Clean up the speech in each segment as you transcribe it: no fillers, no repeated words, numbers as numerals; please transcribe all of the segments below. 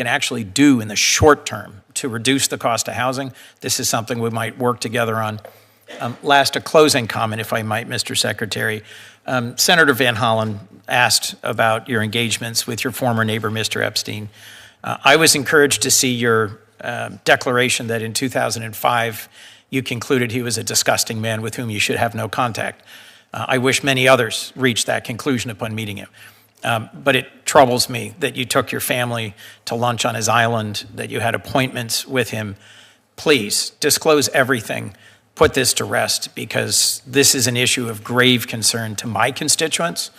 can actually do in the short term to reduce the cost of housing, this is something we might work together on. Last, a closing comment, if I might, Mr. Secretary. Senator Van Hollen asked about your engagements with your former neighbor, Mr. Epstein. I was encouraged to see your declaration that in 2005, you concluded he was a disgusting man with whom you should have no contact. I wish many others reached that conclusion upon meeting him. But it troubles me that you took your family to lunch on his island, that you had appointments with him. Please disclose everything. Put this to rest, because this is an issue of grave concern to my constituents.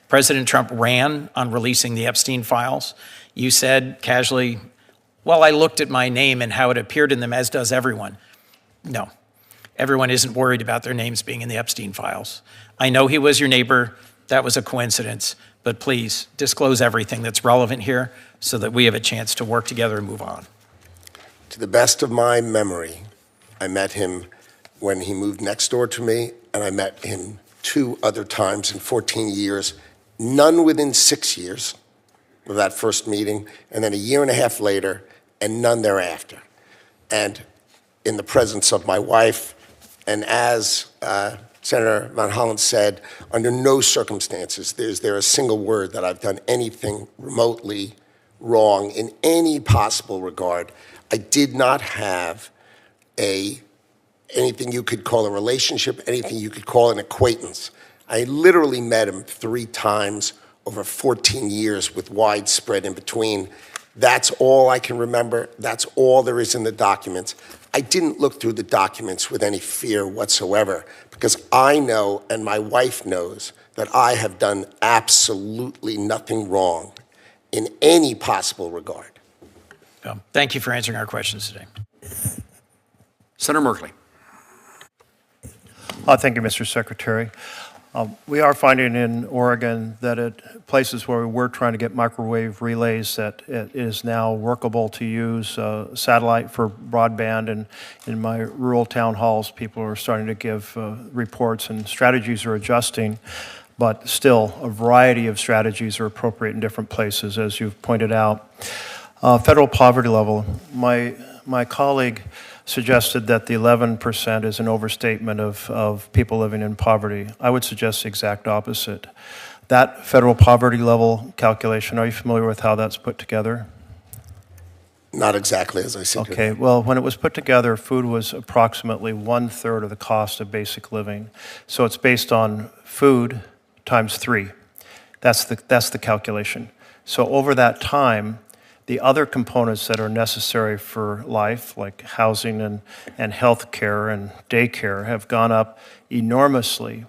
President Trump ran on releasing the Epstein files. You said casually, well, I looked at my name and how it appeared in them, as does everyone. No, everyone isn't worried about their names being in the Epstein files. I know he was your neighbor. That was a coincidence. But please disclose everything that's relevant here so that we have a chance to work together and move on. To the best of my memory, I met him when he moved next door to me, and I met him 2 other times in 14 years, none within 6 years of that first meeting, and then a year and a half later, and none thereafter. And in the presence of my wife, and as Senator Van Hollen said, under no circumstances is there a single word that I've done anything remotely wrong in any possible regard. I did not have anything you could call a relationship, anything you could call an acquaintance. I literally met him 3 times over 14 years with widespread in between. That's all I can remember. That's all there is in the documents. I didn't look through the documents with any fear whatsoever, because I know, and my wife knows, that I have done absolutely nothing wrong in any possible regard. Thank you for answering our questions today. Senator Merkley. Thank you, Mr. Secretary. We are finding in Oregon that at places where we're trying to get microwave relays, that it is now workable to use satellite for broadband. And in my rural town halls, people are starting to give reports, and strategies are adjusting. But still, a variety of strategies are appropriate in different places, as you've pointed out. Federal poverty level. My colleague suggested that the 11% is an overstatement of people living in poverty. I would suggest the exact opposite. That federal poverty level calculation, are you familiar with how that's put together? Not exactly, as I said. Okay, well, when it was put together, food was approximately 1/3 of the cost of basic living. So it's based on food times 3. That's the calculation. So over that time, the other components that are necessary for life, like housing and health care and daycare, have gone up enormously.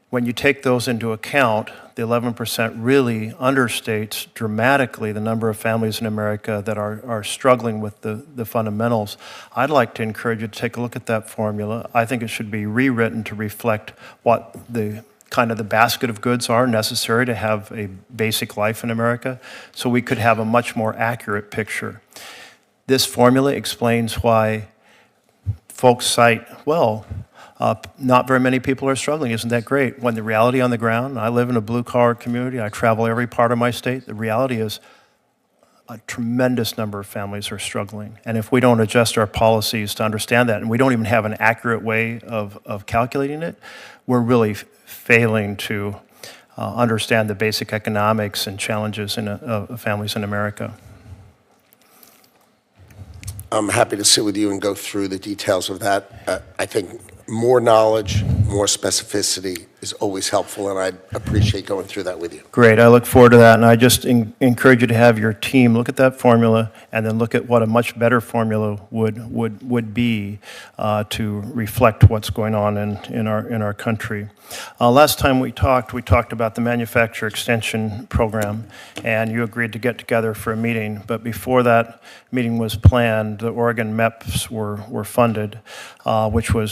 When you take those into account, the 11% really understates dramatically the number of families in America that are struggling with the fundamentals. I'd like to encourage you to take a look at that formula. I think it should be rewritten to reflect what the kind of the basket of goods are necessary to have a basic life in America, so we could have a much more accurate picture. This formula explains why folks cite, well, not very many people are struggling. Isn't that great? When the reality on the ground, I live in a blue-collar community, I travel every part of my state, the reality is a tremendous number of families are struggling. And if we don't adjust our policies to understand that, and we don't even have an accurate way of calculating it, we're really failing to understand the basic economics and challenges of families in America. I'm happy to sit with you and go through the details of that. I think more knowledge, more specificity is always helpful, and I'd appreciate going through that with you. Great, I look forward to that, and I just encourage you to have your team look at that formula and then look at what a much better formula would be to reflect what's going on in our country. Last time we talked about the manufacturer extension program, and you agreed to get together for a meeting, but before that meeting was planned, the Oregon MEPs were funded, which was